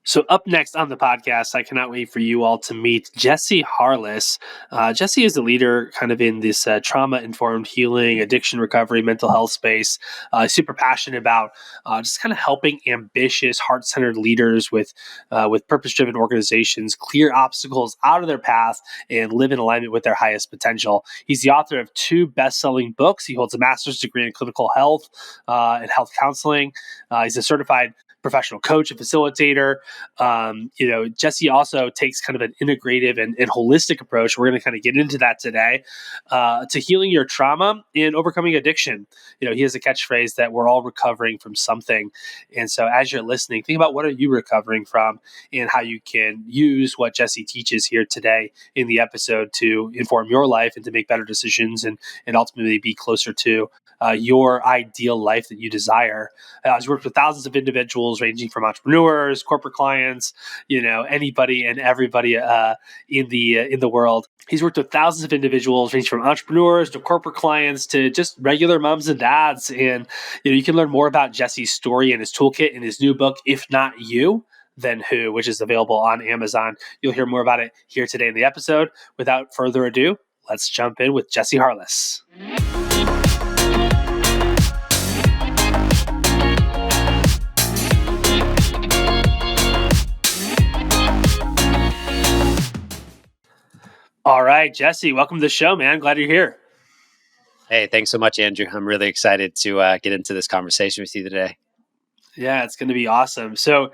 So, up next on the podcast, I cannot wait for you all to meet Jesse Harless. Jesse is a leader kind of in this trauma informed healing, addiction recovery, mental health space. Super passionate about just kind of helping ambitious, heart centered leaders with purpose driven organizations clear obstacles out of their path and live in alignment with their highest potential. He's the author of two best selling books. He holds a master's degree in clinical health and health counseling. He's a certified professional coach and facilitator. Jesse also takes kind of an integrative and holistic approach. We're going to kind of get into that today to healing your trauma and overcoming addiction. He has a catchphrase that we're all recovering from something. And so as you're listening, think about what are you recovering from and how you can use what Jesse teaches here today in the episode to inform your life and to make better decisions and ultimately be closer to your ideal life that you desire. He's worked with thousands of individuals ranging from entrepreneurs, corporate clients, anybody and everybody in the world. He's worked with thousands of individuals ranging from entrepreneurs to corporate clients to just regular moms and dads. And you can learn more about Jesse's story and his toolkit in his new book, If Not You, Then Who, which is available on Amazon. You'll hear more about it here today in the episode. Without further ado, let's jump in with Jesse Harless. All right, Jesse, welcome to the show, man. Glad you're here. Hey, thanks so much, Andrew. I'm really excited to get into this conversation with you today. Yeah, it's going to be awesome. So,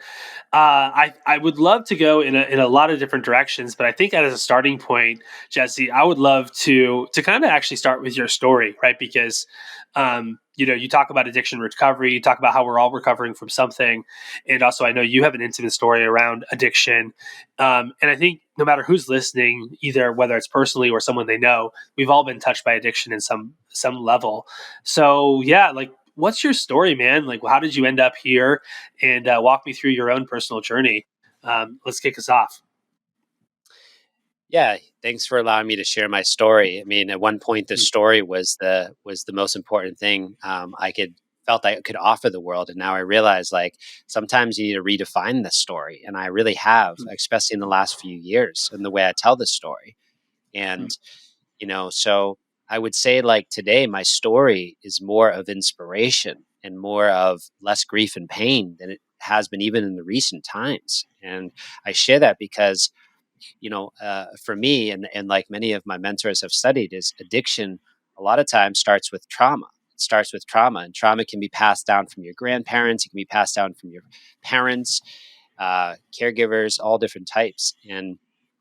I would love to go in a lot of different directions, but I think as a starting point, Jesse, I would love to kind of actually start with your story, right? Because you talk about addiction recovery, you talk about how we're all recovering from something, and also I know you have an intimate story around addiction, and I think no matter who's listening, either whether it's personally or someone they know, we've all been touched by addiction in some level. So yeah, like, what's your story, man? Like, how did you end up here? And walk me through your own personal journey. Let's kick us off. Yeah, thanks for allowing me to share my story. I mean, at one point, the story was the most important thing I could offer the world, and now I realize like sometimes you need to redefine the story, and I really have, especially in the last few years, in the way I tell the story. And so I would say like today, my story is more of inspiration and more of less grief and pain than it has been even in the recent times. And I share that because for me and like many of my mentors have studied is addiction a lot of times starts with trauma. It starts with trauma, and trauma can be passed down from your grandparents. It can be passed down from your parents, caregivers, all different types. And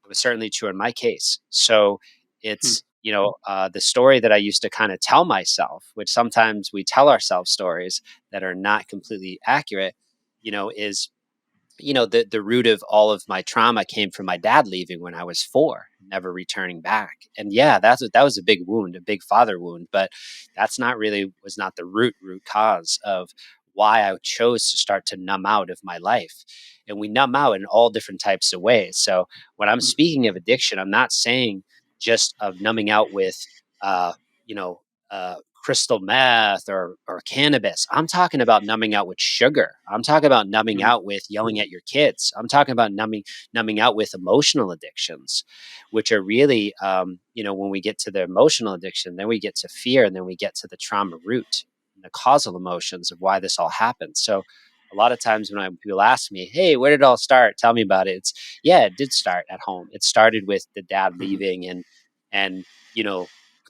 it was certainly true in my case. So it's, the story that I used to kind of tell myself, which sometimes we tell ourselves stories that are not completely accurate, is the root of all of my trauma came from my dad leaving when I was 4, never returning back. And yeah, that was a big wound, a big father wound, but that's not really was not the root cause of why I chose to start to numb out of my life. And we numb out in all different types of ways. So when I'm speaking of addiction, I'm not saying just of numbing out with uh, you know, crystal meth or cannabis. I'm talking about numbing out with sugar. I'm talking about numbing out with yelling at your kids. I'm talking about numbing out with emotional addictions, which are really, when we get to the emotional addiction, then we get to fear, and then we get to the trauma root and the causal emotions of why this all happened. So a lot of times when people ask me, "Hey, where did it all start? Tell me about it." It did start at home. It started with the dad leaving and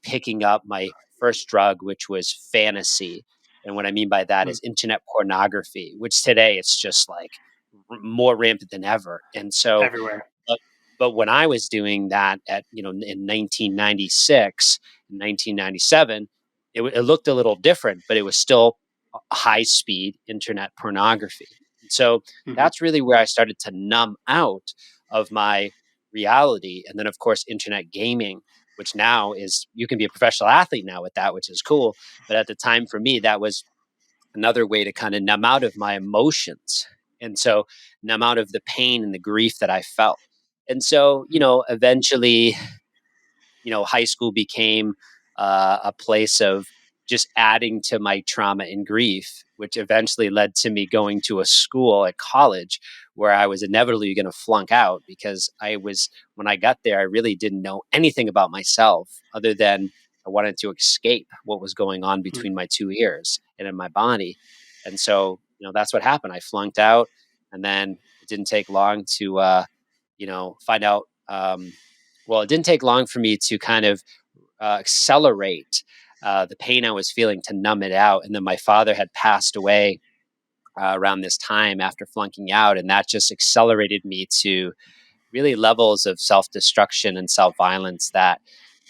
picking up my first drug, which was fantasy. And what I mean by that is internet pornography, which today it's just like more rampant than ever. And so, Everywhere. but when I was doing that in 1996, 1997, it looked a little different, but it was still high speed internet pornography. So that's really where I started to numb out of my reality. And then, of course, internet gaming, which now is you can be a professional athlete now with that, which is cool. But at the time for me, that was another way to kind of numb out of my emotions. And so numb out of the pain and the grief that I felt. And so, eventually, high school became a place of just adding to my trauma and grief, which eventually led to me going to a school at college where I was inevitably going to flunk out because when I got there, I really didn't know anything about myself other than I wanted to escape what was going on mm, between my two ears and in my body. And so, that's what happened. I flunked out, and then it didn't take long to, find out. Well, it didn't take long for me to kind of accelerate the pain I was feeling to numb it out. And then my father had passed away around this time after flunking out, and that just accelerated me to really levels of self-destruction and self-violence that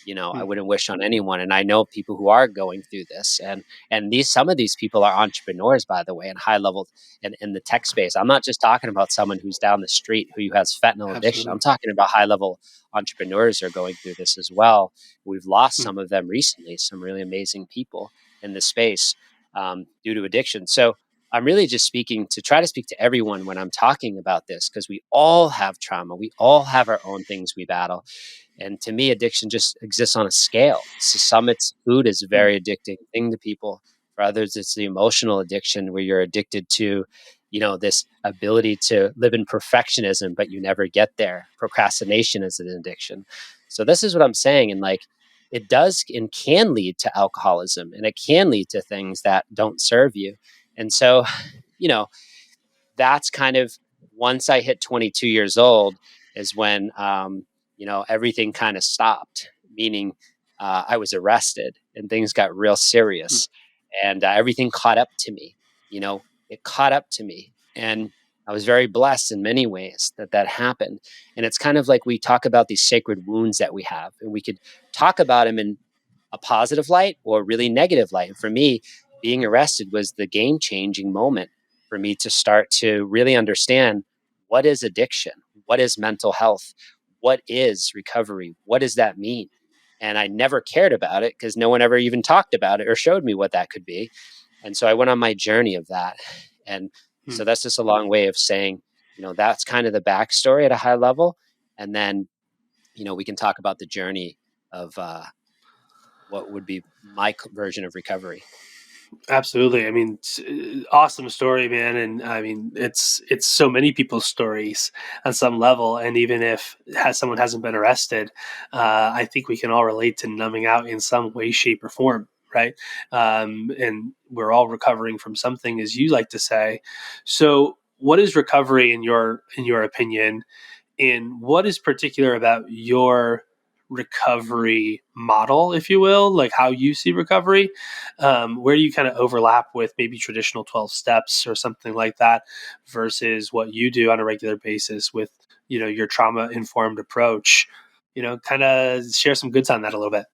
I mm. wouldn't wish on anyone. And I know people who are going through this, and these some of these people are entrepreneurs, by the way, and high level in the tech space. I'm not just talking about someone who's down the street who has fentanyl addiction. I'm Absolutely. talking about high level entrepreneurs who are going through this as well. We've lost Mm, some of them recently, some really amazing people in this space due to addiction. So I'm really just speaking to try to speak to everyone when I'm talking about this, because we all have trauma. We all have our own things we battle. And to me, addiction just exists on a scale. To some, it's food is a mm, very addicting thing to people. For others, it's the emotional addiction where you're addicted to, this ability to live in perfectionism, but you never get there. Procrastination is an addiction. So this is what I'm saying. And like, it does and can lead to alcoholism, and it can lead to things that don't serve you. And so, you know, that's kind of once I hit 22 years old is when everything kind of stopped. Meaning, I was arrested and things got real mm, serious, and everything caught up to me. It caught up to me, and I was very blessed in many ways that happened. And it's kind of like we talk about these sacred wounds that we have, and we could talk about them in a positive light or really negative light. And for me, being arrested was the game changing moment for me to start to really understand what is addiction, what is mental health, what is recovery, what does that mean? And I never cared about it because no one ever even talked about it or showed me what that could be. And so I went on my journey of that. And mm. so that's just a long way of saying, that's kind of the backstory at a high level. And then, we can talk about the journey of what would be my version of recovery. Absolutely. I mean, awesome story, man. And I mean, it's so many people's stories on some level. And even if someone hasn't been arrested, I think we can all relate to numbing out in some way, shape, or form, right? And we're all recovering from something, as you like to say. So, what is recovery in your opinion? In what is particular about your recovery model, if you will, like how you see recovery, where you kind of overlap with maybe traditional 12 steps or something like that versus what you do on a regular basis with, your trauma informed approach, kind of share some goods on that a little bit.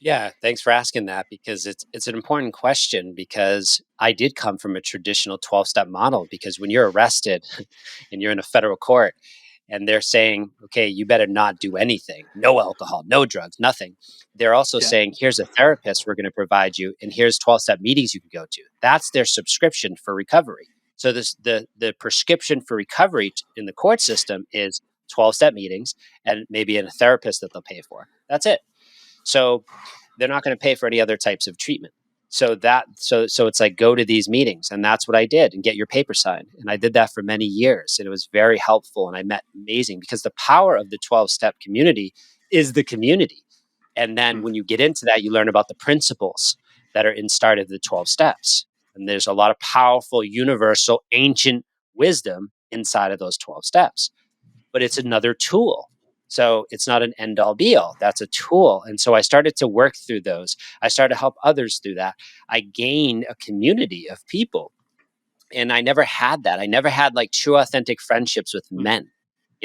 Yeah, thanks for asking that, because it's an important question, because I did come from a traditional 12-step model. Because when you're arrested and you're in a federal court and they're saying, "Okay, you better not do anything. No alcohol, no drugs, nothing." They're also Yeah. saying, "Here's a therapist we're going to provide you, and here's 12-step meetings you can go to." That's their subscription for recovery. So the prescription for recovery in the court system is 12-step meetings and maybe a therapist that they'll pay for. That's it. So they're not going to pay for any other types of treatment. So it's like, go to these meetings, and that's what I did, and get your paper signed. And I did that for many years, and it was very helpful, and I met amazing, because the power of the 12-step community is the community. And then Mm, when you get into that, you learn about the principles that are inside of the 12 steps. And there's a lot of powerful, universal, ancient wisdom inside of those 12 steps, but it's another tool. So it's not an end all be all. That's a tool. And so I started to work through those. I started to help others through that. I gained a community of people, and I never had that. I never had like true authentic friendships with mm, men.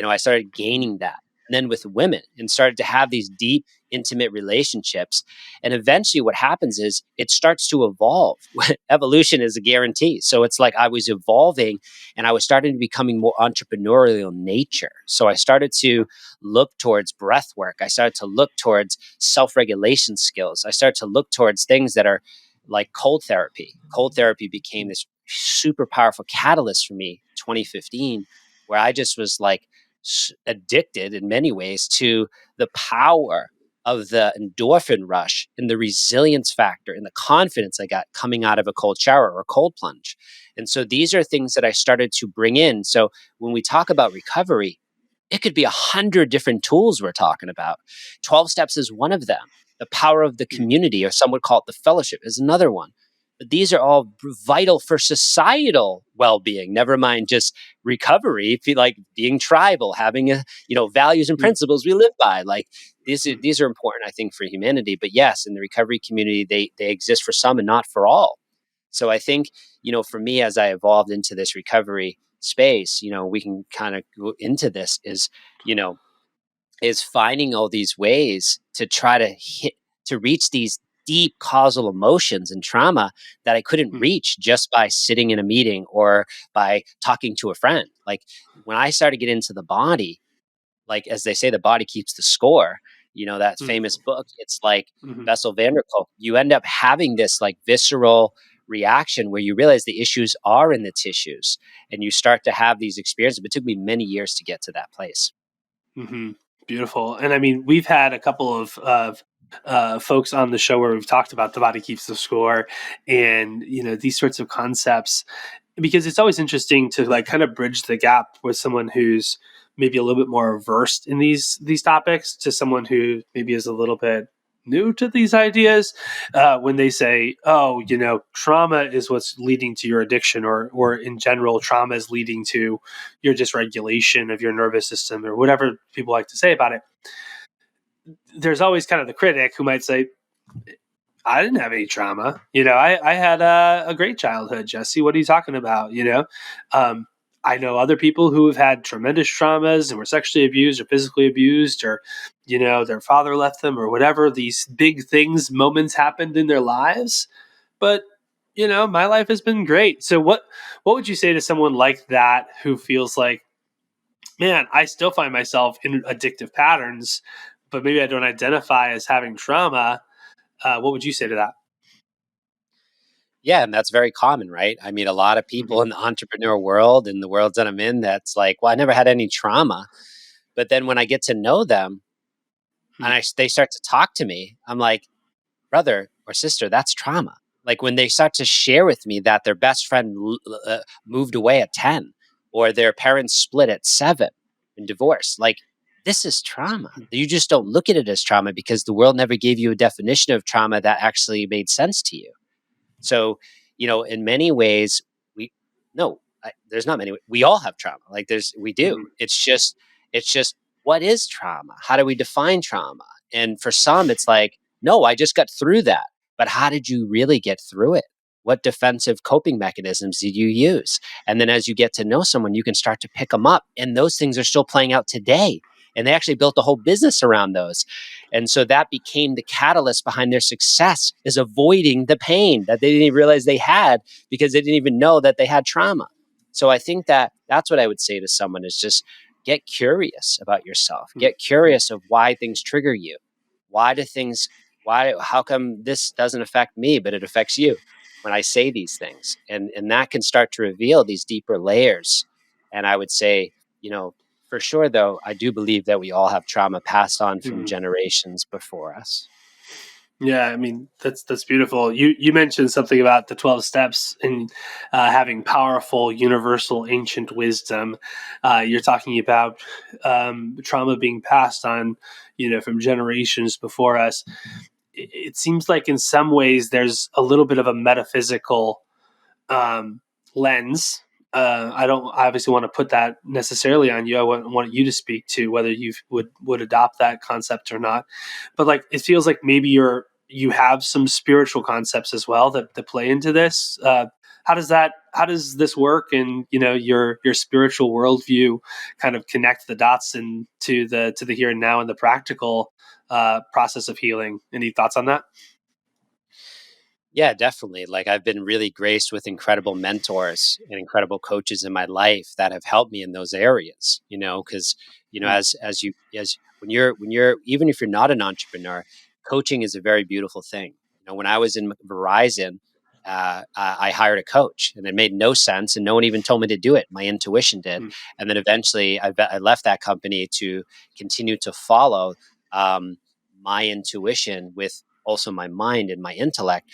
I started mm, gaining that. And then with women, and started to have these deep, intimate relationships. And eventually what happens is it starts to evolve. Evolution is a guarantee. So it's like I was evolving, and I was starting to becoming more entrepreneurial in nature. So I started to look towards breath work. I started to look towards self-regulation skills. I started to look towards things that are like cold therapy. Cold therapy became this super powerful catalyst for me 2015, where I just was like addicted in many ways to the power of the endorphin rush and the resilience factor and the confidence I got coming out of a cold shower or a cold plunge. And so these are things that I started to bring in. So when we talk about recovery, it could be 100 different tools we're talking about. 12 steps is one of them. The power of the Mm, community, or some would call it the fellowship, is another one. But these are all vital for societal well-being. Never mind just recovery. Feel like being tribal, having values and mm, principles we live by. Like mm, these are important, I think, for humanity. But yes, in the recovery community, they exist for some and not for all. So I think, for me, as I evolved into this recovery space, we can kind of go into this you know, is finding all these ways to try to reach these deep causal emotions and trauma that I couldn't mm, reach just by sitting in a meeting or by talking to a friend. Like when I started to get into the body, like as they say, the body keeps the score. That mm, famous book. It's like mhm. Bessel van der Kolk. You end up having this like visceral reaction where you realize the issues are in the tissues, and you start to have these experiences. But it took me many years to get to that place. Hmm. Beautiful. And I mean, we've had a couple of folks on the show where we've talked about the body keeps the score, and these sorts of concepts, because it's always interesting to like kind of bridge the gap with someone who's maybe a little bit more versed in these topics to someone who maybe is a little bit new to these ideas, when they say, oh, trauma is what's leading to your addiction, or in general trauma is leading to your dysregulation of your nervous system, or whatever people like to say about it. There's always kind of the critic who might say, I didn't have any trauma. I had a great childhood, Jesse. What are you talking about? Um, I know other people who have had tremendous traumas and were sexually abused or physically abused, or, their father left them, or whatever. These big things, moments happened in their lives. But, my life has been great. So what would you say to someone like that who feels like, man, I still find myself in addictive patterns, but maybe I don't identify as having trauma? What would you say to that? Yeah, and that's very common, right? I mean, a lot of people Mhm. in the entrepreneur world and the worlds that I'm in, that's like, well, I never had any trauma. But then when I get to know them and Mm, they start to talk to me, I'm like, brother or sister, that's trauma. Like when they start to share with me that their best friend moved away at 10 or their parents split at 7 and divorced, like this is trauma. mm, You just don't look at it as trauma because the world never gave you a definition of trauma that actually made sense to you. So, in many ways, we no, there's not many. We all have trauma. Like we do. mhm, It's just what is trauma? How do we define trauma? And for some, it's like, no, I just got through that. But how did you really get through it? What defensive coping mechanisms did you use? And then as you get to know someone, you can start to pick them up, and those things are still playing out today. And they actually built a whole business around those. And so that became the catalyst behind their success, is avoiding the pain that they didn't even realize they had because they didn't even know that they had trauma. So I think that that's what I would say to someone is just get curious about yourself. mm, Get curious of why things trigger you. Why do things how come this doesn't affect me but it affects you when I say these things? And that can start to reveal these deeper layers. And I would say, for sure, though, I do believe that we all have trauma passed on from mhm. generations before us. Yeah, I mean that's beautiful. You mentioned something about the 12 steps and having powerful, universal, ancient wisdom. You're talking about trauma being passed on, from generations before us. It seems like in some ways there's a little bit of a metaphysical um, lens. I don't obviously want to put that necessarily on you. I want you to speak to whether you would adopt that concept or not. But like, it feels like maybe you have some spiritual concepts as well that play into this. How does this work, and your spiritual worldview kind of connect the dots and to the here and now and the practical process of healing? Any thoughts on that? Yeah, definitely. Like I've been really graced with incredible mentors and incredible coaches in my life that have helped me in those areas, because Mm, as when you're even if you're not an entrepreneur, coaching is a very beautiful thing. When I was in Verizon, I hired a coach and it made no sense and no one even told me to do it. My intuition did. mm, And then eventually I left that company to continue to follow um, my intuition with also my mind and my intellect,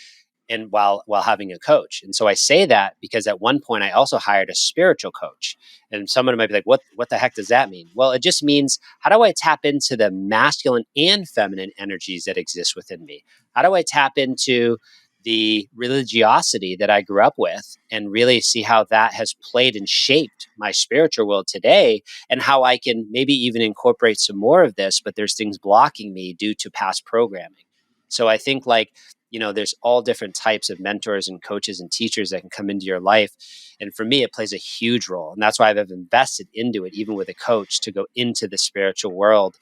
and while having a coach. And so I say that because at one point I also hired a spiritual coach. And someone might be like, what the heck does that mean? Well, it just means, how do I tap into the masculine and feminine energies that exist within me? How do I tap into the religiosity that I grew up with and really see how that has played and shaped my spiritual world today, and how I can maybe even incorporate some more of this, but there's things blocking me due to past programming. So I think, like, there's all different types of mentors and coaches and teachers that can come into your life. And for me, it plays a huge role. And that's why I've invested into it, even with a coach, to go into the spiritual world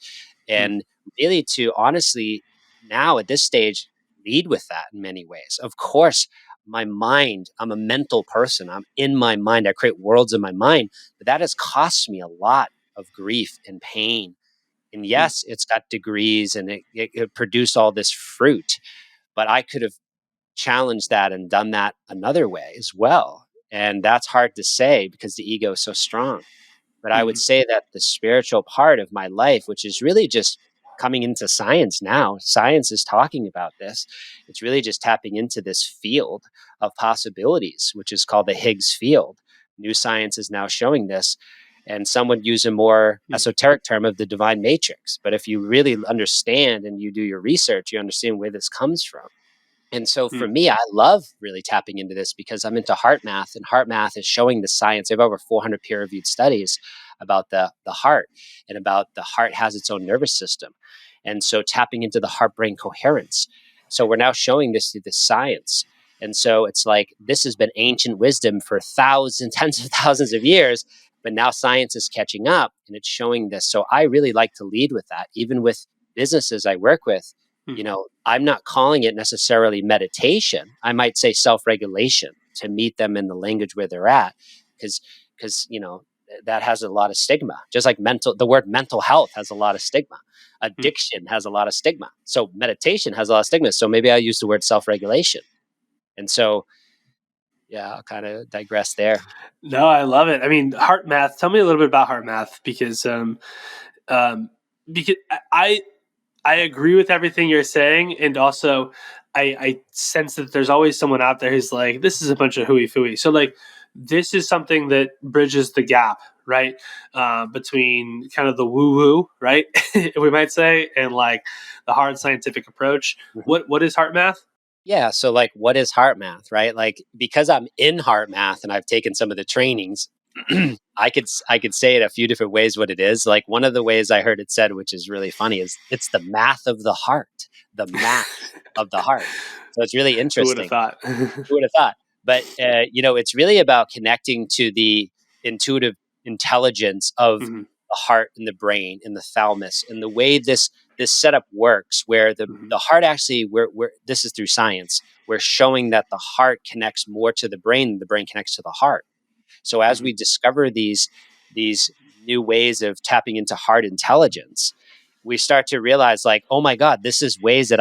Mm, and really to honestly, now at this stage, lead with that in many ways. Of course, my mind, I'm a mental person. I'm in my mind. I create worlds in my mind, but that has cost me a lot of grief and pain. And mm, yes, it's got degrees and it produced all this fruit, but I could have challenged that and done that another way as well. And that's hard to say because the ego is so strong. But I would mm, say that the spiritual part of my life, which is really just coming into science now, science is talking about this. It's really just tapping into this field of possibilities, which is called the Higgs field. New science is now showing this. And some would use a more mm, esoteric term of the divine matrix. But if you really understand and you do your research, you understand where this comes from. And so for mm, me, I love really tapping into this because I'm into heart math, and heart math is showing the science. They have over 400 peer-reviewed studies about the heart, and about the heart has its own nervous system. And so tapping into the heart-brain coherence. So we're now showing this through the science. And so it's like this has been ancient wisdom for thousands, tens of thousands of years, but now science is catching up and it's showing this. So I really like to lead with that, even with businesses I work with. mm, I'm not calling it necessarily meditation. I might say self-regulation to meet them in the language where they're at, because that has a lot of stigma. Just like the word mental health has a lot of stigma. mm. Addiction has a lot of stigma. So meditation has a lot of stigma. So maybe I use the word self-regulation. And so, yeah, I'll kind of digress there. No, I love it. I mean, heart math. Tell me a little bit about heart math um, because I agree with everything you're saying, and also I sense that there's always someone out there who's like, this is a bunch of hooey fooey. So like, this is something that bridges the gap, right, between kind of the woo woo, right, we might say, and like the hard scientific approach. Mhm. What is heart math? Yeah. So, like, what is heart math, right? Like, because I'm in heart math and I've taken some of the trainings, I could say it a few different ways what it is. Like, one of the ways I heard it said, which is really funny, is it's the math of the heart, the math of the heart. So it's really Who would have interesting. thought? Who would have thought? But it's really about connecting to the intuitive intelligence of Mhm, the heart and the brain and the thalamus, and the way this setup works, where mhm, the heart actually, where this is through science, we're showing that the heart connects more to the brain than the brain connects to the heart. So as mhm, we discover these new ways of tapping into heart intelligence, we start to realize, like, oh my God, these are ways that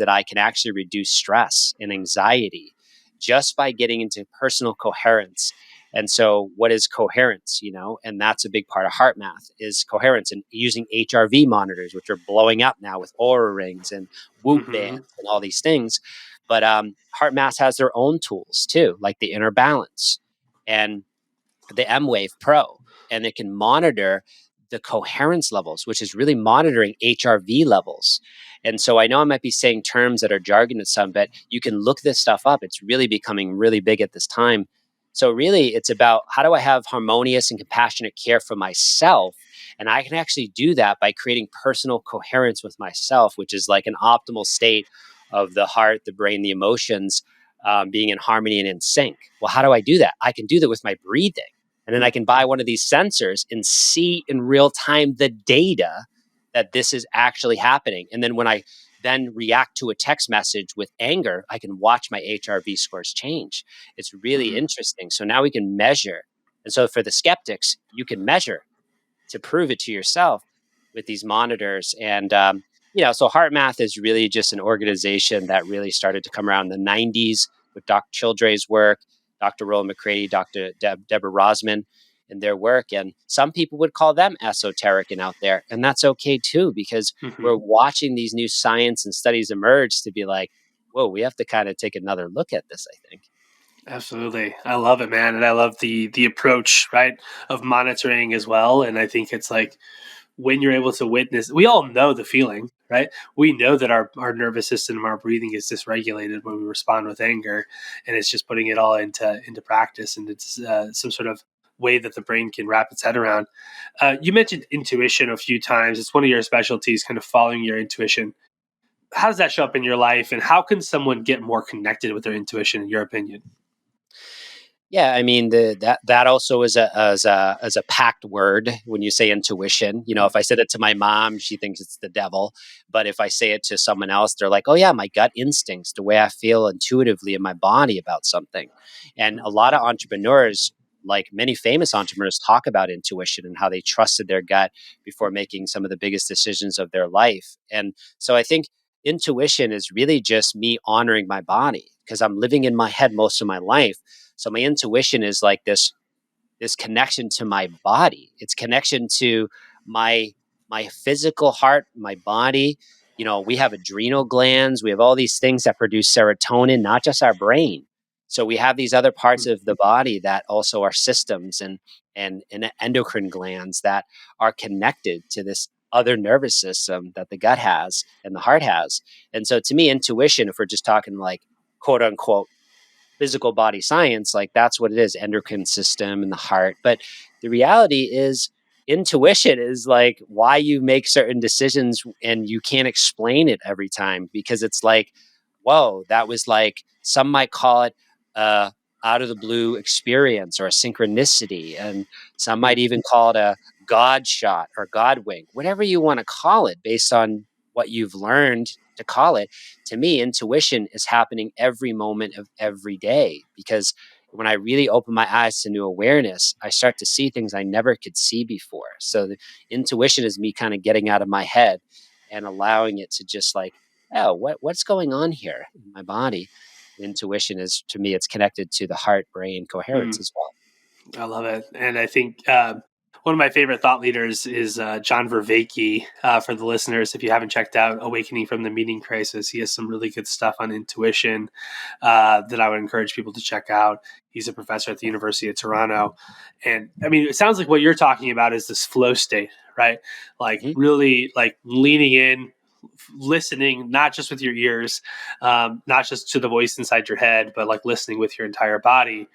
I can actually reduce stress and anxiety just by getting into personal coherence. And so what is coherence, and that's a big part of heart math, is coherence, and using HRV monitors, which are blowing up now with aura rings and whoop mhm, bands and all these things. But heart math has their own tools too, like the inner balance and the M Wave Pro, and it can monitor the coherence levels, which is really monitoring HRV levels. And so I know I might be saying terms that are jargon to some, but you can look this stuff up. It's really becoming really big at this time. So really, it's about, how do I have harmonious and compassionate care for myself? And I can actually do that by creating personal coherence with myself, which is like an optimal state of the heart, the brain, the emotions, being in harmony and in sync. Well, how do I do that? I can do that with my breathing. And then I mm, can buy one of these sensors and see in real time the data that this is actually happening. And then when I then react to a text message with anger, I can watch my HRV scores change. It's really mhm, interesting. So now we can measure. And so for the skeptics, you can measure to prove it to yourself with these monitors. And, so Heart Math is really just an organization that really started to come around in the 90s with Dr. Childre's work, Dr. Roland McCready, Dr. Deborah Rosman. in their work. And some people would call them esoteric and out there. And that's okay too, because Hmm. we're watching these new science and studies emerge to be like, whoa, we have to kind of take another look at this, I think. Absolutely. I love it, man. And I love the approach, right, of monitoring as well. And I think it's like when you're able to witness, we all know the feeling, right? We know that our nervous system, our breathing is dysregulated when we respond with anger. And it's just putting it all into practice. And it's some sort of way that the brain can wrap its head around. You mentioned intuition a few times. It's one of your specialties, kind of following your intuition. How does that show up in your life? And how can someone get more connected with their intuition, in your opinion? Yeah, I mean that also is a packed word when you say intuition. You know, if I said it to my mom, she thinks it's the devil. But if I say it to someone else, they're like, "Oh yeah, my gut instincts, the way I feel intuitively in my body about something." And a lot of entrepreneurs, like many famous entrepreneurs, talk about intuition and how they trusted their gut before making some of the biggest decisions of their life. And so I think intuition is really just me honoring my body because I'm living in my head most of my life, so my intuition is like this connection to my body. It's connection to my my physical heart, my body. You know, we have adrenal glands, we have all these things that produce serotonin, not just our brain. So we have these other parts of the body that also are systems and endocrine glands that are connected to this other nervous system that the gut has and the heart has. And so to me, intuition, if we're just talking like quote unquote physical body science, like that's what it is, endocrine system and the heart. But the reality is, intuition is like why you make certain decisions and you can't explain it every time because it's like, whoa, that was like, some might call it a out of the blue experience or a synchronicity. And some might even call it a God shot or God wink, whatever you want to call it based on what you've learned to call it. To me, intuition is happening every moment of every day because when I really open my eyes to new awareness, I start to see things I never could see before. So the intuition is me kind of getting out of my head and allowing it to just like, oh, what's going on here in my body? Intuition is, to me, it's connected to the heart brain coherence Mm. as well. I love it, and I think one of my favorite thought leaders is John Vervaeke. For the listeners, if you haven't checked out "Awakening from the Meaning Crisis," he has some really good stuff on intuition that I would encourage people to check out. He's a professor at the University of Toronto, and I mean, it sounds like what you're talking about is this flow state, right? Like Mhm. really, like leaning in, listening, not just with your ears, not just to the voice inside your head, but like listening with your entire body,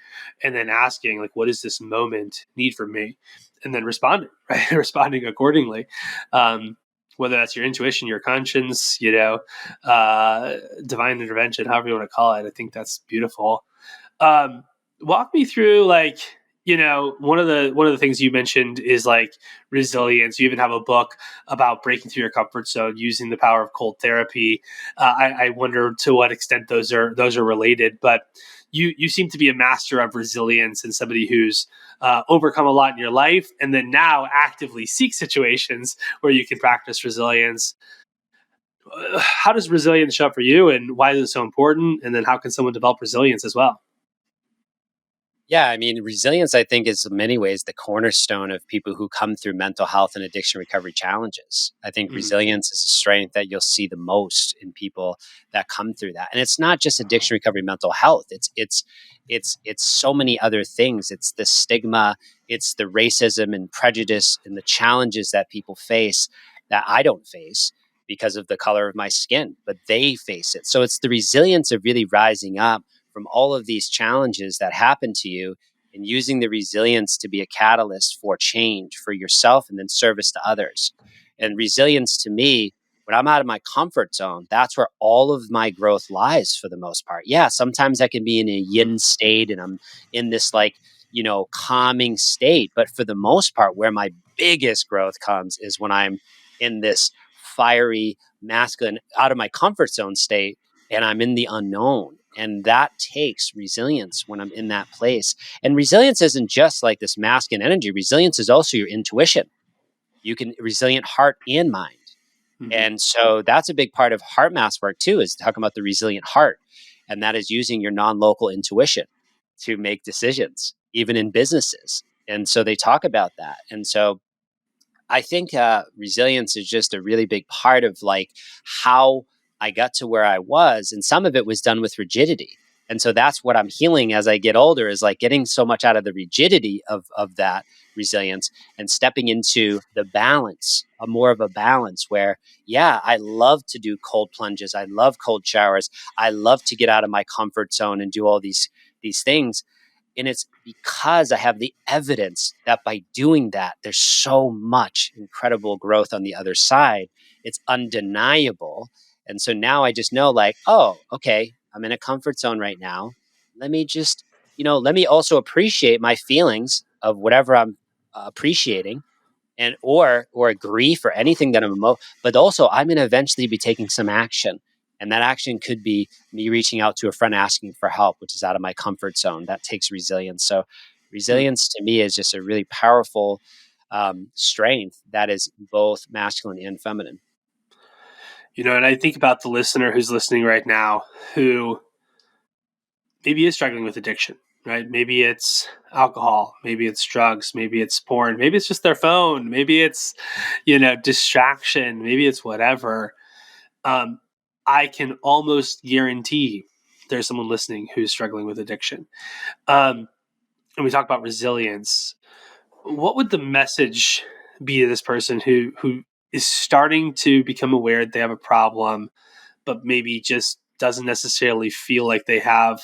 and then asking, like, what does this moment need from me? And then responding, right? Responding accordingly. Um, whether that's your intuition, your conscience, divine intervention, however you want to call it. I think that's beautiful. Um, Walk me through, like, one of the things you mentioned is like resilience. You even have a book about breaking through your comfort zone using the power of cold therapy. I wonder to what extent those are related, but you seem to be a master of resilience and somebody who's overcome a lot in your life, and then now actively seek situations where you can practice resilience. How does resilience show up for you, and why is it so important? And then how can someone develop resilience as well? Yeah, I mean, resilience, I think, is in many ways the cornerstone of people who come through mental health and addiction recovery challenges. I think Mm-hmm. resilience is a strength that you'll see the most in people that come through that. And it's not just addiction recovery mental health. It's so many other things. It's the stigma, it's the racism and prejudice and the challenges that people face that I don't face because of the color of my skin, but they face it. So it's the resilience of really rising up from all of these challenges that happen to you and using the resilience to be a catalyst for change for yourself and then service to others. And resilience to me, when I'm out of my comfort zone, that's where all of my growth lies for the most part. Yeah, sometimes I can be in a yin state and I'm in this like, calming state. But for the most part, where my biggest growth comes is when I'm in this fiery, masculine, out of my comfort zone state and I'm in the unknown. And that takes resilience when I'm in that place. And resilience isn't just like this masculine energy. Resilience is also your intuition. You can resilient heart and mind. Mm-hmm. And so that's a big part of heart mass work too, is talking about the resilient heart. And that is using your non-local intuition to make decisions, even in businesses. And so they talk about that. And so I think resilience is just a really big part of like how I got to where I was, and some of it was done with rigidity. And so that's what I'm healing as I get older is like getting so much out of the rigidity of that resilience and stepping into the balance, a more of a balance where, yeah, I love to do cold plunges, I love cold showers, I love to get out of my comfort zone and do all these things, and it's because I have the evidence that by doing that, there's so much incredible growth on the other side. It's undeniable. And so now I just know, like, oh, okay, I'm in a comfort zone right now. Let me just, let me also appreciate my feelings of whatever I'm appreciating, and or grief or anything that but also I'm going to eventually be taking some action, and that action could be me reaching out to a friend asking for help, which is out of my comfort zone. That takes resilience. So Hmm. resilience to me is just a really powerful strength that is both masculine and feminine. And I think about the listener who's listening right now who maybe is struggling with addiction, right? Maybe it's alcohol, maybe it's drugs, maybe it's porn, maybe it's just their phone, maybe it's, distraction, maybe it's whatever. Um, I can almost guarantee there's someone listening who's struggling with addiction. Um, and we talk about resilience. What would the message be to this person who is starting to become aware that they have a problem, but maybe just doesn't necessarily feel like they have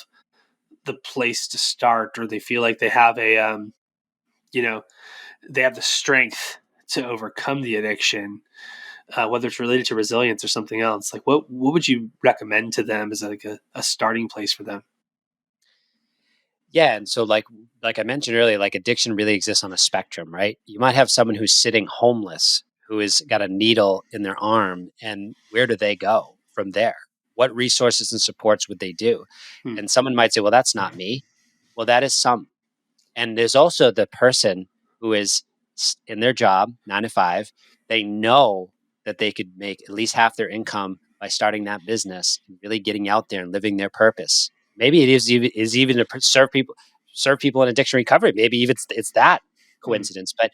the place to start, or they feel like they have you know, they have the strength to overcome the addiction, whether it's related to resilience or something else? Like, what would you recommend to them as like a starting place for them? Yeah, and so like I mentioned earlier, like addiction really exists on a spectrum, right? You might have someone who's sitting homeless who has got a needle in their arm, and where do they go from there? What resources and supports would they do? Hmm. And someone might say, "Well, that's not me." Well, that is some. And there's also the person who is in their job, 9 to 5. They know that they could make at least half their income by starting that business and really getting out there and living their purpose. Maybe it is even to serve people in addiction recovery. Maybe even it's that Hmm. coincidence, but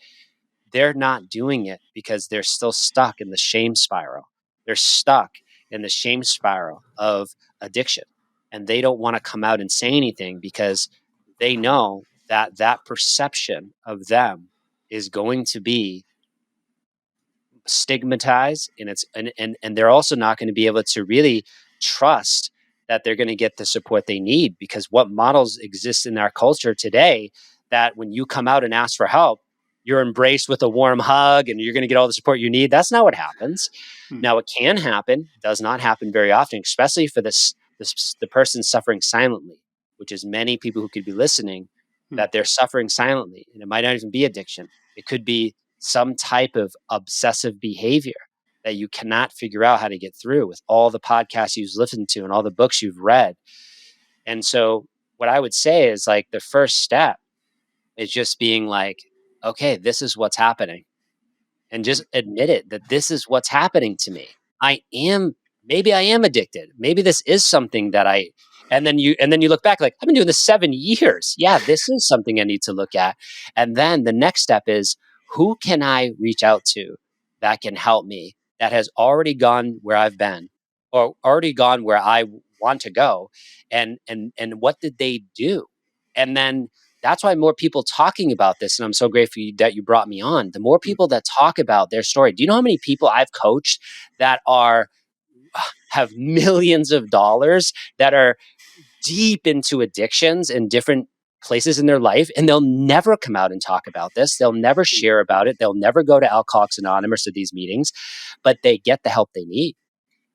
they're not doing it because they're still stuck in the shame spiral. They're stuck in the shame spiral of addiction. And they don't want to come out and say anything because they know that that perception of them is going to be stigmatized, and and they're also not going to be able to really trust that they're going to get the support they need, because what models exist in our culture today, that when you come out and ask for help, you're embraced with a warm hug and you're going to get all the support you need. That's not what happens. Hmm. Now it can happen, does not happen very often, especially for the person suffering silently, which is many people who could be listening, Hmm. that they're suffering silently, and it might not even be addiction. It could be some type of obsessive behavior that you cannot figure out how to get through with all the podcasts you've listened to and all the books you've read. And so, what I would say is like the first step is just being like, okay, this is what's happening, and Hmm. just admit it, that this is what's happening to me. I am Maybe I am addicted. Maybe this is something that I and then you look back like, I've been doing this 7 years. Yeah, this is something I need to look at. And then the next step is, who can I reach out to that can help me, that has already gone where I've been, or already gone where I want to go, and what did they do? And then that's why more people talking about this, and I'm so grateful that you brought me on. The more Hmm. people that talk about their story, do you know how many people I've coached that are have millions of dollars, that are deep into addictions in different places in their life, and they'll never come out and talk about this. They'll never Hmm. share about it. They'll never go to Alcoholics Anonymous or these meetings, but they get the help they need.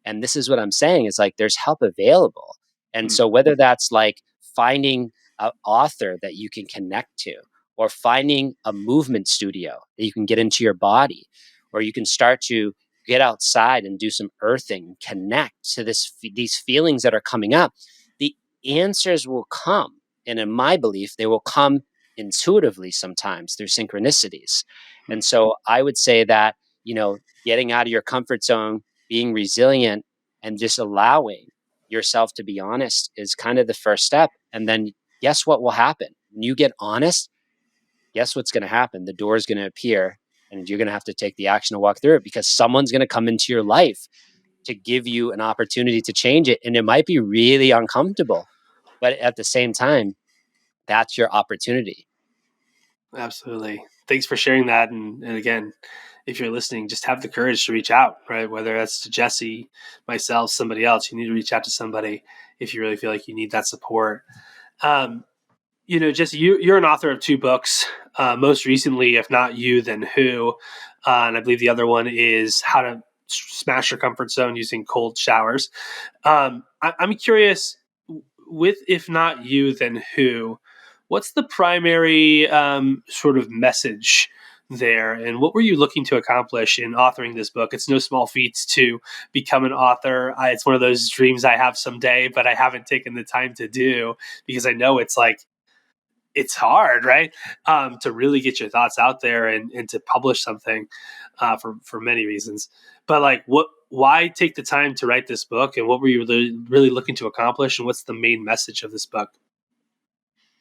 And this is what I'm saying is like there's help available. And Hmm. so whether that's like finding an author that you can connect to, or finding a movement studio that you can get into your body, or you can start to get outside and do some earthing, connect to these feelings that are coming up, the answers will come. And in my belief, they will come intuitively, sometimes through synchronicities. Hmm. And so I would say that, getting out of your comfort zone, being resilient, and just allowing yourself to be honest is kind of the first step. And then guess what will happen? When you get honest, guess what's going to happen? The door is going to appear, and you're going to have to take the action to walk through it, because someone's going to come into your life to give you an opportunity to change it. And it might be really uncomfortable, but at the same time, that's your opportunity. Absolutely. Thanks for sharing that. And again, if you're listening, just have the courage to reach out, right? Whether that's to Jesse, myself, somebody else, you need to reach out to somebody if you really feel like you need that support. Um, Jesse, you're an author of two books. Most recently, if not you, then who? And I believe the other one is How to Smash Your Comfort Zone Using Cold Showers. I'm curious, with if not you, then who? What's the primary sort of message there, and what were you looking to accomplish in authoring this book? It's no small feat to become an author. It's one of those dreams I have someday, but I haven't taken the time to do because I know it's like it's hard, right? To really get your thoughts out there and to publish something for many reasons. But like, why take the time to write this book, and what were you really looking to accomplish, and what's the main message of this book?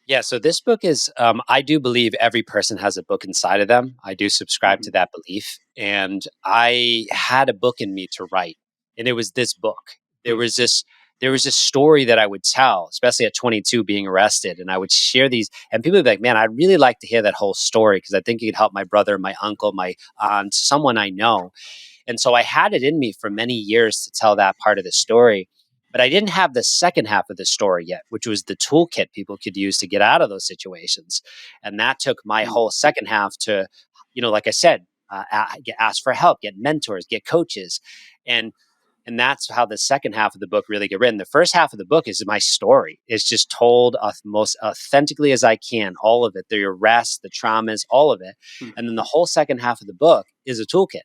Yeah, so this book is, I do believe every person has a book inside of them. I do subscribe to Mm-hmm. that belief. And I had a book in me to write, and it was this book. There was this, there was this story that I would tell, especially at 22 being arrested. And I would share these, and people would be like, man, I'd really like to hear that whole story because I think it could help my brother, my uncle, my aunt, someone I know. And so I had it in me for many years to tell that part of the story. But I didn't have the second half of the story yet, which was the toolkit people could use to get out of those situations. And that took my Mm-hmm. whole second half to, like I said, ask for help, get mentors, get coaches. And and that's how the second half of the book really get written. The first half of the book is my story. It's just told most authentically as I can, all of it, the arrests, the traumas, all of it. And then the whole second half of the book is a toolkit.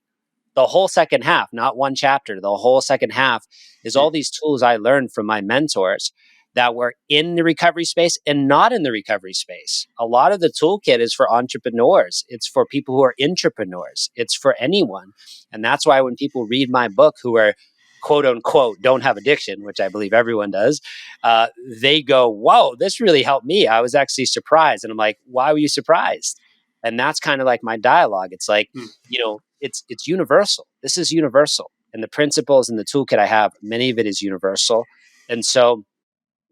The whole second half, not one chapter, the whole second half is all these tools I learned from my mentors that were in the recovery space and not in the recovery space. A lot of the toolkit is for entrepreneurs. It's for people who are intrapreneurs. It's for anyone. And that's why when people read my book who are quote unquote don't have addiction, which I believe everyone does, they go, whoa, this really helped me. I was actually surprised. And I'm like, why were you surprised? And that's kind of like my dialogue. It's like, it's universal. This is universal. And the principles and the toolkit I have, many of it is universal. And so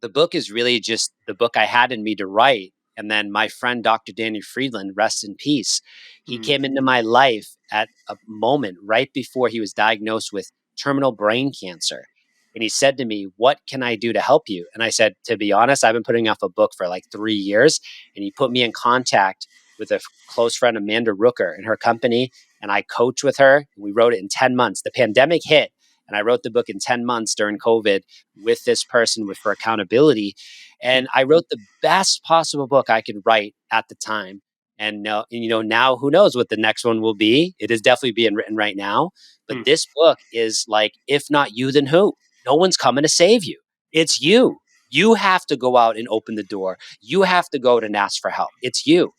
the book is really just the book I had in me to write. And then my friend, Dr. Danny Friedland, rest in peace, he Mm-hmm. came into my life at a moment right before he was diagnosed with terminal brain cancer. And he said to me, what can I do to help you? And I said, to be honest, I've been putting off a book for like 3 years. And he put me in contact with a close friend, Amanda Rooker, and her company. And I coached with her. We wrote it in 10 months. The pandemic hit, and I wrote the book in 10 months during COVID with this person for accountability. And I wrote the best possible book I could write at the time. And, now who knows what the next one will be? It is definitely being written right now. But this book is like, if not you, then who? No one's coming to save you. It's you. You have to go out and open the door. You have to go out and ask for help. It's you.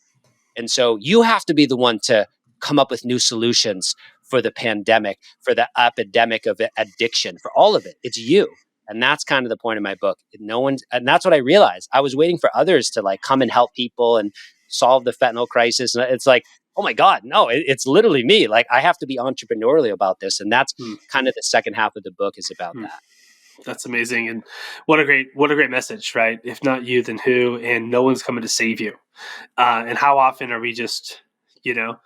And so you have to be the one to come up with new solutions for the pandemic, for the epidemic of addiction, for all of it. It's you. And that's kind of the point of my book. No one, and that's what I realized. I was waiting for others to like come and help people and solve the fentanyl crisis. And it's like, oh my God, no, it's literally me. Like I have to be entrepreneurial about this. And that's kind of the second half of the book is about that. That's amazing, and what a great message, right? If not you, then who? And no one's coming to save you. And how often are we just, you know,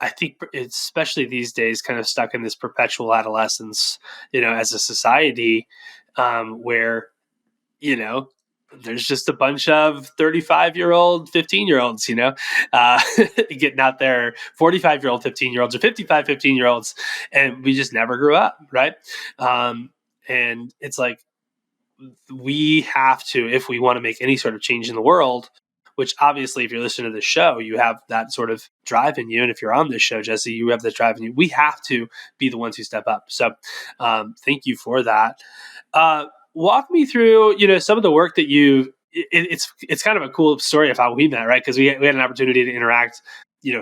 I think especially these days, kind of stuck in this perpetual adolescence, as a society, where you know there's just a bunch of 35-year-old 15-year-olds, getting out there, 45-year-old 15-year-olds or 55 15-year-olds, and we just never grew up, right? And it's like we have to, if we want to make any sort of change in the world, which obviously if you're listening to this show, you have that sort of drive in you. And if you're on this show, Jesse, you have that drive in you. We have to be the ones who step up. So thank you for that. Walk me through, some of the work that it's kind of a cool story of how we met, right? Because we had an opportunity to interact,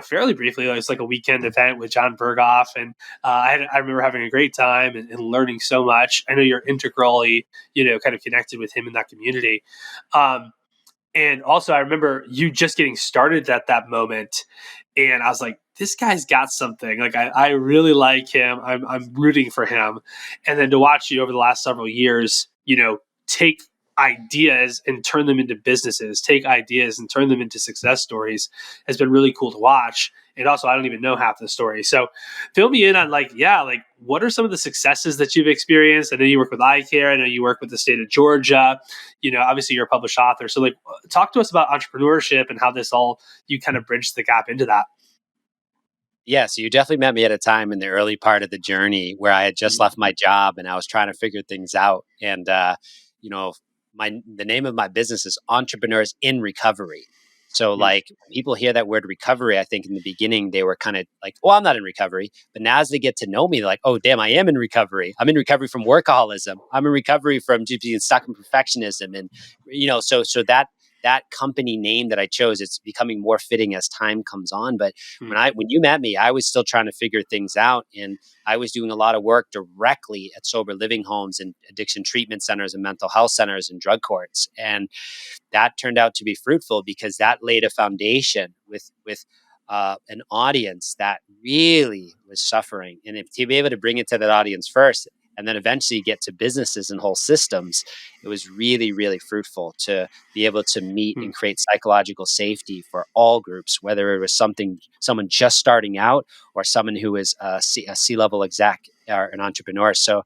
fairly briefly. It was like a weekend event with John Berghoff, and I remember having a great time and learning so much. I know you're integrally, kind of connected with him in that community. Um, And also, I remember you just getting started at that moment, and I was like, "This guy's got something." Like, I really like him. I'm rooting for him. And then to watch you over the last several years, take ideas and turn them into businesses, take ideas and turn them into success stories, has been really cool to watch. And also, I don't even know half the story, so fill me in on like what are some of the successes that you've experienced? I know you work with eye care. I know you work with the state of Georgia. Obviously you're a published author. So like talk to us about entrepreneurship and how this all you kind of bridge the gap into that. Yeah, so you definitely met me at a time in the early part of the journey where I had just Mm, left my job and I was trying to figure things out. And you know, the name of my business is Entrepreneurs in Recovery. So mm, like when people hear that word recovery, I think in the beginning they were kind of like, "Well, I'm not in recovery." But now as they get to know me, they're like, "Oh, damn, I am in recovery. I'm in recovery from workaholism. I'm in recovery from just being stuck in perfectionism." And that company name that I chose, it's becoming more fitting as time comes on. But mm, when you met me, I was still trying to figure things out, and I was doing a lot of work directly at sober living homes and addiction treatment centers and mental health centers and drug courts, and that turned out to be fruitful because that laid a foundation with an audience that really was suffering, and if to be able to bring it to that audience first and then eventually get to businesses and whole systems, it was really, really fruitful to be able to meet mm, and create psychological safety for all groups, whether it was someone just starting out or someone who is a C-level exec or an entrepreneur. So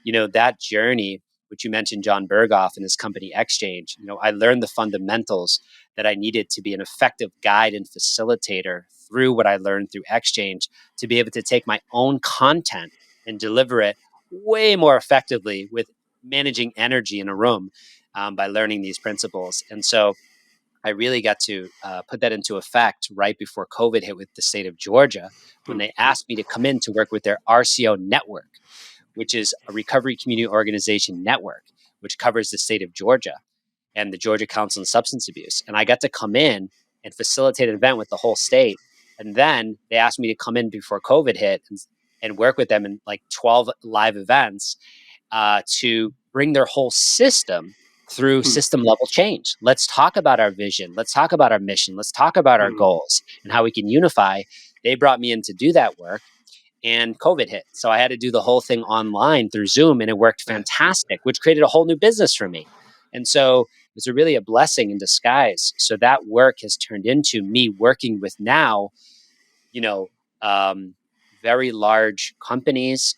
that journey, which you mentioned, John Berghoff and his company Exchange, I learned the fundamentals that I needed to be an effective guide and facilitator through what I learned through Exchange to be able to take my own content and deliver it way more effectively with managing energy in a room, by learning these principles. And so I really got to put that into effect right before COVID hit with the state of Georgia when mm, they asked me to come in to work with their RCO network, which is a recovery community organization network, which covers the state of Georgia and the Georgia Council on Substance Abuse. And I got to come in and facilitate an event with the whole state. And then they asked me to come in before COVID hit and work with them in like 12 live events, to bring their whole system through mm, system level change. Let's talk about our vision. Let's talk about our mission. Let's talk about our mm. goals and how we can unify. They brought me in to do that work, and COVID hit. So I had to do the whole thing online through Zoom, and it worked Nice. fantastic, which created a whole new business for me. And so it was really a blessing in disguise. So that work has turned into me working with now, you know, um, very large companies,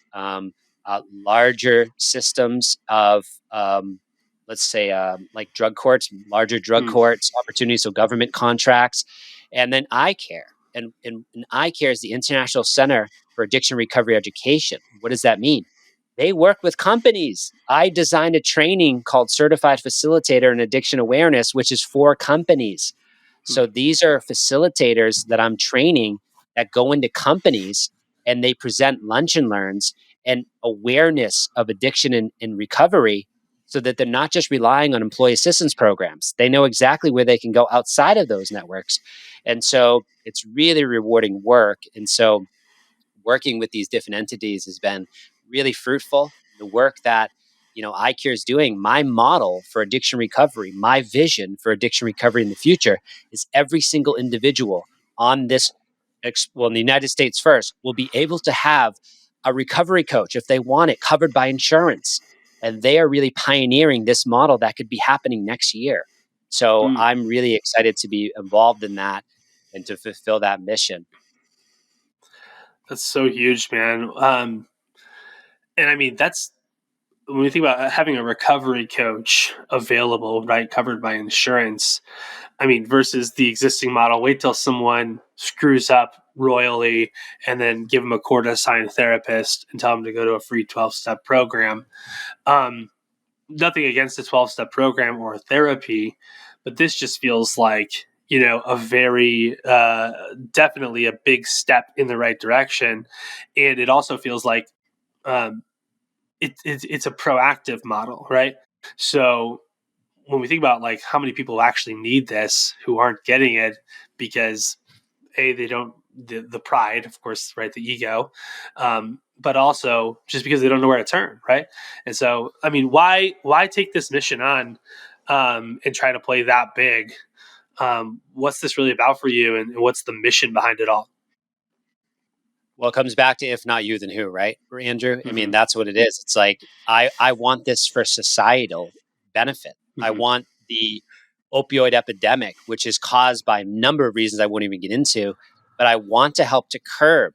larger systems of, let's say, like drug courts, larger drug Mm, courts, opportunities, so government contracts, and then eye care. And eye care is the International Center for Addiction Recovery Education. What does that mean? They work with companies. I designed a training called Certified Facilitator in Addiction Awareness, which is for companies. mm, So these are facilitators that I'm training that go into companies and they present lunch and learns and awareness of addiction and recovery so that they're not just relying on employee assistance programs. They know exactly where they can go outside of those networks. And so it's really rewarding work. And so working with these different entities has been really fruitful. The work that iCare is doing, my model for addiction recovery, my vision for addiction recovery in the future is every single individual on this, well, in the United States first, will be able to have a recovery coach if they want it covered by insurance. And they are really pioneering this model that could be happening next year. So mm. I'm really excited to be involved in that and to fulfill that mission. That's so huge, man. And I mean, that's when we think about having a recovery coach available, right, covered by insurance. I mean, versus the existing model, wait till someone screws up royally and then give them a court assigned therapist and tell them to go to a free 12-step program. Um, Nothing against the 12-step program or therapy, but this just feels like, a very, definitely a big step in the right direction. And it also feels like, um, it's a proactive model, right? So when we think about like how many people actually need this who aren't getting it because they don't the pride, of course, right, the ego, but also just because they don't know where to turn, right? And so I mean, why take this mission on, and try to play that big. What's this really about for you, and what's the mission behind it all? Well, it comes back to if not you, then who, right, Andrew? I mean, Hmm. that's what it is. It's like I want this for societal benefit. I Hmm. want the opioid epidemic, which is caused by a number of reasons I won't even get into, but I want to help to curb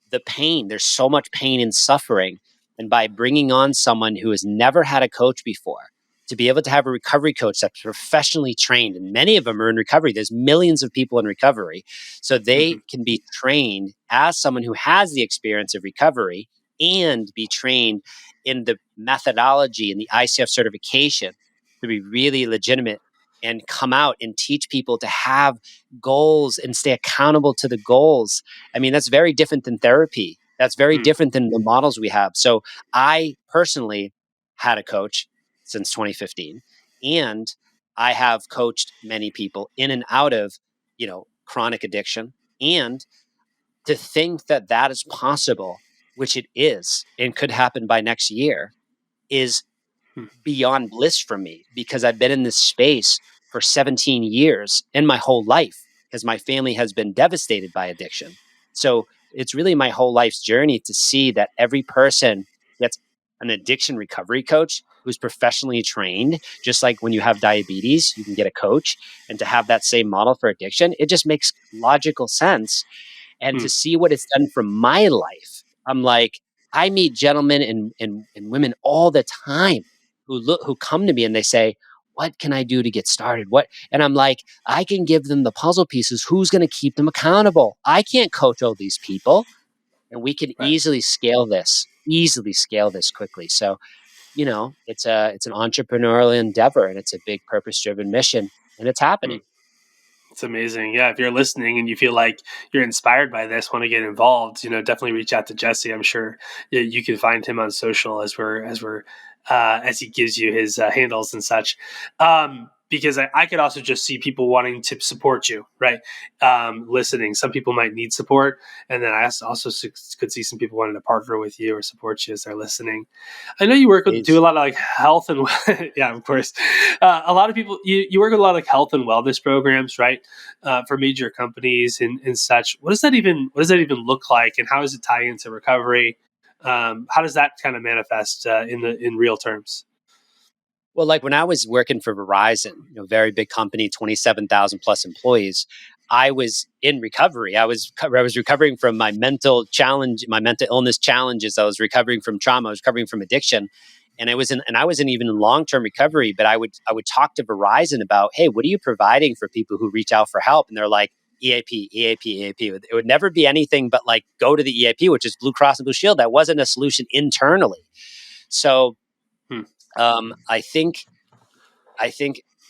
the pain. There's so much pain and suffering, and by bringing on someone who has never had a coach before, to be able to have a recovery coach that's professionally trained, and many of them are in recovery. There's millions of people in recovery, so they Hmm. can be trained as someone who has the experience of recovery and be trained in the methodology and the ICF certification to be really legitimate and come out and teach people to have goals and stay accountable to the goals. I mean, that's very different than therapy. That's very Hmm. different than the models we have. So I personally had a coach since 2015, and I have coached many people in and out of, chronic addiction. And to think that that is possible, which it is and could happen by next year, is Hmm. beyond bliss for me because I've been in this space for 17 years in my whole life because my family has been devastated by addiction. So it's really my whole life's journey to see that every person gets an addiction recovery coach who's professionally trained, just like when you have diabetes, you can get a coach, and to have that same model for addiction, it just makes logical sense. And Hmm. to see what it's done for my life, I'm like, I meet gentlemen and women all the time who come to me and they say, what can I do to get started? What? And I'm like, I can give them the puzzle pieces. Who's going to keep them accountable? I can't coach all these people. And we can Right. easily scale this quickly. So, it's an entrepreneurial endeavor and it's a big purpose driven mission and it's Hmm. happening. It's amazing. Yeah, if you're listening and you feel like you're inspired by this, want to get involved, definitely reach out to Jesse. I'm sure you can find him on social as he gives you his handles and such. Because I could also just see people wanting to support you, right? Listening. Some people might need support, and then I also could see some people wanting to partner with you or support you as they're listening. I know you do a Please. lot of like health and yeah, of course. A lot of people you work with a lot of like health and wellness programs, right? For major companies and such. What does that even look like, and how does it tie into recovery? How does that kind of manifest in real terms? Well, like when I was working for Verizon, very big company, 27,000 plus employees, I was in recovery. I was recovering from my mental challenge, my mental illness challenges. I was recovering from trauma. I was recovering from addiction. And I wasn't even in long-term recovery, but I would talk to Verizon about, hey, what are you providing for people who reach out for help? And they're like, EAP, EAP, EAP. It would never be anything but like go to the EAP, which is Blue Cross and Blue Shield. That wasn't a solution internally. So Hmm. I think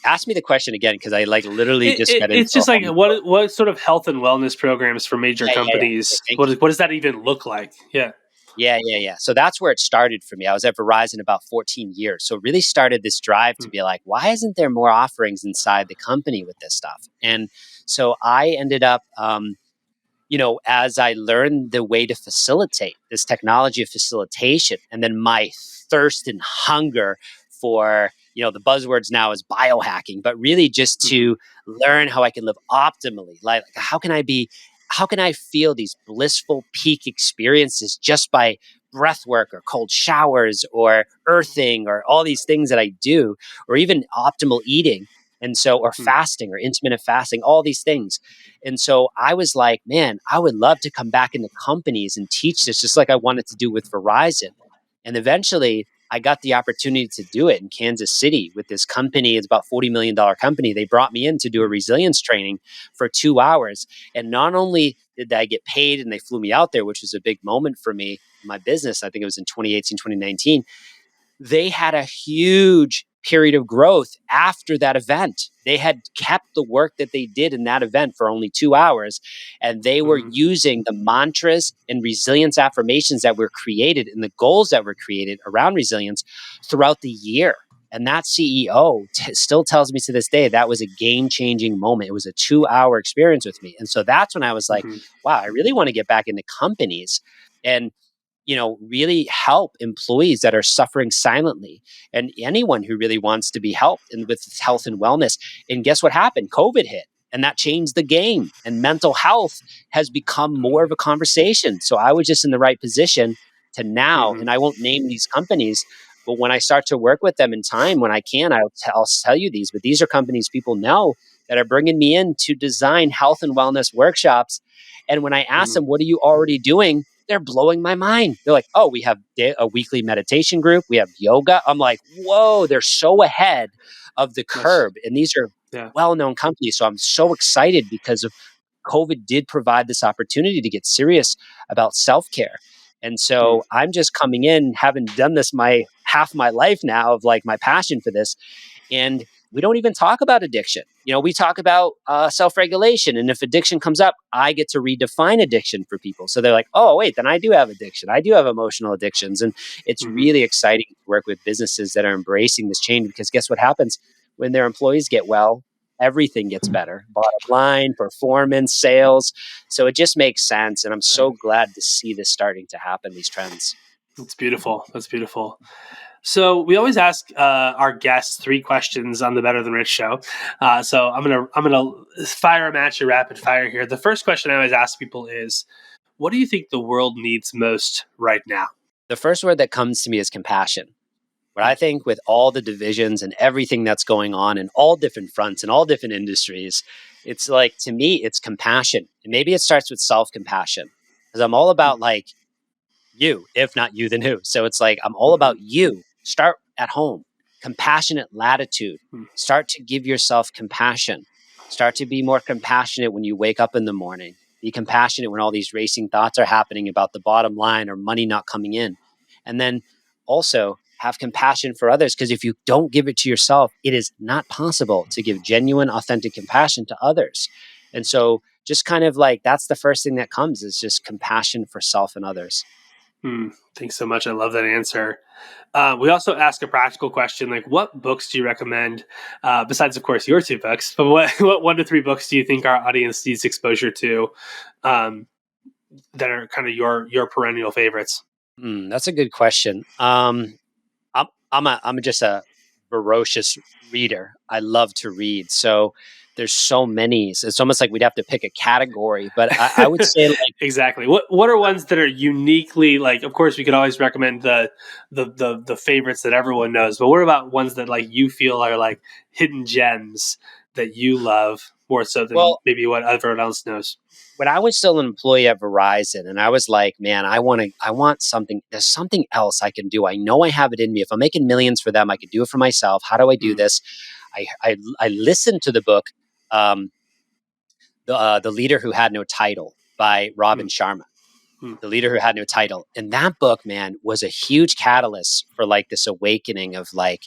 ask me the question again because I like literally just got into It's a just like whole. what sort of health and wellness programs for major Yeah. Okay, companies? thank you. What does that even look like? Yeah. Yeah. So that's where it started for me. I was at Verizon about 14 years. So it really started this drive to Hmm. be like, why isn't there more offerings inside the company with this stuff? And so I ended up as I learned the way to facilitate this technology of facilitation, and then my thirst and hunger for, the buzzwords now is biohacking, but really just Hmm. to learn how I can live optimally. Like, how can I feel these blissful peak experiences just by breath work or cold showers or earthing or all these things that I do, or even optimal eating. And so, or Hmm. fasting or intermittent fasting, all these things. And so I was like, man, I would love to come back into companies and teach this just like I wanted to do with Verizon. And eventually I got the opportunity to do it in Kansas City with this company. It's about $40 million company. They brought me in to do a Hmm. resilience training for 2 hours. And not only did I get paid and they flew me out there, which was a big moment for me in my business. I think it was in 2018, 2019. They had a huge period of growth after that event. They had kept the work that they did in that event for only 2 hours, and they were Hmm. using the mantras and resilience affirmations that were created and the goals that were created around resilience throughout the year. And that CEO still tells me to this day that was a game changing moment. It was a 2 hour experience with me. And so that's when I was like, Hmm. wow, I really want to get back into companies. And really help employees that are suffering silently and anyone who really wants to be helped and with health and wellness. And guess what happened? COVID hit and that changed the game, and mental health has become more of a conversation. So I was just in the right position to now, Hmm. and I won't name these companies, but when I start to work with them in time, when I can, I'll tell you these, but these are companies people know that are bringing me in to design health and wellness workshops. And when I ask Hmm. them, what are you already doing? They're blowing my mind. They're like, oh, we have a weekly meditation group. We have yoga. I'm like, whoa, they're so ahead of the That's curve. And these are yeah. well known companies. So I'm so excited because of COVID did provide this opportunity to get serious about self care. And Mm. so I'm just coming in, having done this my half my life now of like my passion for this. And we don't even talk about addiction. We talk about self regulation. And if addiction comes up, I get to redefine addiction for people. So they're like, oh, wait, then I do have addiction. I do have emotional addictions. And it's Hmm. really exciting to work with businesses that are embracing this change because guess what happens when their employees get well? Everything gets better. Bottom line, performance, sales. So it just makes sense. And I'm so glad to see this starting to happen, these trends. It's beautiful. That's beautiful. So we always ask our guests three questions on the Better Than Rich show. So I'm gonna fire a match of rapid fire here. The first question I always ask people is, "What do you think the world needs most right now?" The first word that comes to me is compassion. But Hmm. I think with all the divisions and everything that's going on in all different fronts and all different industries, it's like to me, it's compassion. And maybe it starts with self compassion because I'm all about like you, if not you, then who? So it's like I'm all Hmm. about you. Start at home, compassionate latitude. Hmm. Start to give yourself compassion. Start to be more compassionate when you wake up in the morning. Be compassionate when all these racing thoughts are happening about the bottom line or money not coming in. And then also have compassion for others because if you don't give it to yourself, it is not possible to give genuine, authentic compassion to others. And so just kind of like that's the first thing that comes is just compassion for self and others. Hmm. Thanks so much. I love that answer. We also ask a practical question like, what books do you recommend, besides, of course, your two books, but what 1 to 3 books do you think our audience needs exposure to um, that are kind of your perennial favorites? That's a good question. I'm just a ferocious reader. I love to read, so there's so many. So it's almost like we'd have to pick a category. But I would say like, Exactly. What are ones that are uniquely like? Of course, we could always recommend the favorites that everyone knows, but what about ones that like you feel are like hidden gems that you love more so than well, maybe what everyone else knows? when I was still an employee at Verizon, and I was like, man, I want something. There's something else I can do. I know I have it in me. If I'm making millions for them, I could do it for myself. How do I do Mm, this? I listened to the book, um, the leader who had no title by Robin mm, Sharma. mm, The Leader Who Had No Title. And that book, man, was a huge catalyst for like this awakening of like,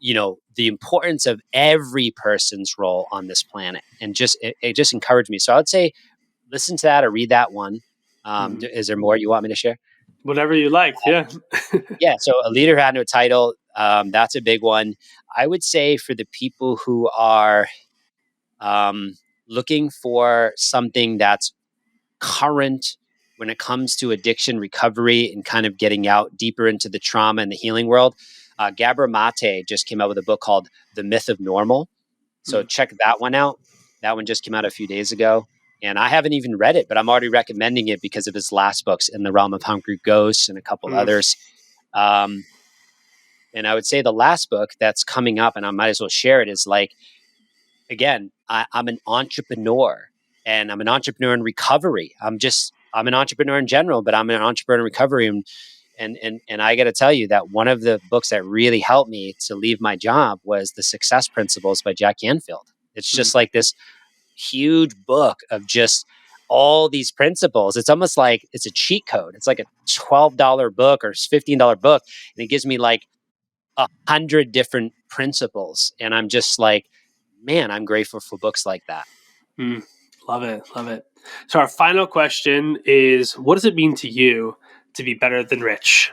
the importance of every person's role on this planet. And just, it just encouraged me. So I would say, listen to that or read that one. mhm. Is there more you want me to share? Whatever you like. Yeah. Yeah. So A Leader Who Had No Title. That's a big one. I would say for the people who are um, looking for something that's current when it comes to addiction recovery and kind of getting out deeper into the trauma and the healing world. Gabor Mate just came out with a book called The Myth of Normal. So Mm, check that one out. That one just came out a few days ago. And I haven't even read it, but I'm already recommending it because of his last books, In the Realm of Hungry Ghosts and a couple mm, others. Um, and I would say the last book that's coming up, and I might as well share it, is like again, I'm an entrepreneur and I'm an entrepreneur in recovery. I'm an entrepreneur in general, but I'm an entrepreneur in recovery. And I got to tell you that one of the books that really helped me to leave my job was The Success Principles by Jack Canfield. It's mm, just like this huge book of just all these principles. It's almost like it's a cheat code. It's like a $12 book or $15 book. And it gives me like 100 different principles. And I'm just like, man, I'm grateful for books like that. mm. Love it. Love it. So our final question is, what does it mean to you to be better than rich?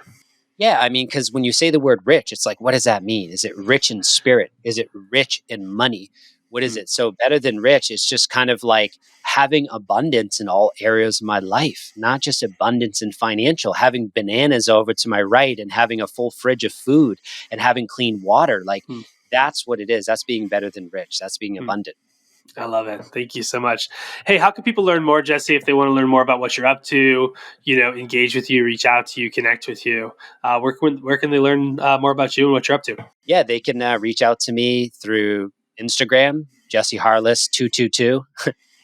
Yeah, I mean, because when you say the word rich, it's like, what does that mean? Is it rich in spirit? Is it rich in money? what is it? So better than rich, it's just kind of like having abundance in all areas of my life, not just abundance in financial, having bananas over to my right and having a full fridge of food and having clean water. Like Hmm. that's what it is. That's being better than rich. That's being Hmm. abundant. I love it. Thank you so much. Hey, how can people learn more, Jesse, if they want to learn more about what you're up to, engage with you, reach out to you, connect with you? Where can they learn more about you and what you're up to? Yeah, they can reach out to me through Instagram. Jesse Harless 222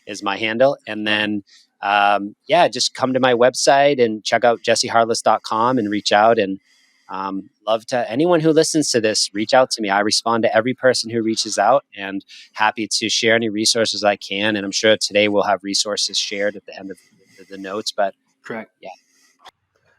is my handle. And Love it. then, yeah, just come to my website and check out jesseharless.com and reach out. And love to anyone who listens to this, reach out to me. I respond to every person who reaches out and happy to share any resources I can. And I'm sure today we'll have resources shared at the end of the notes. But Correct. yeah.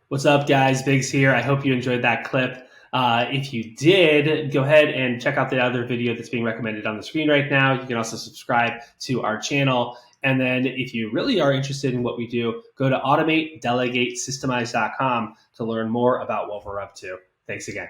What's up, guys? Biggs here. I hope you enjoyed that clip. If you did, go ahead and check out the other video that's being recommended on the screen right now. You can also subscribe to our channel. And then if you really are interested in what we do, go to automatedelegatesystemize.com to learn more about what we're up to. Thanks again.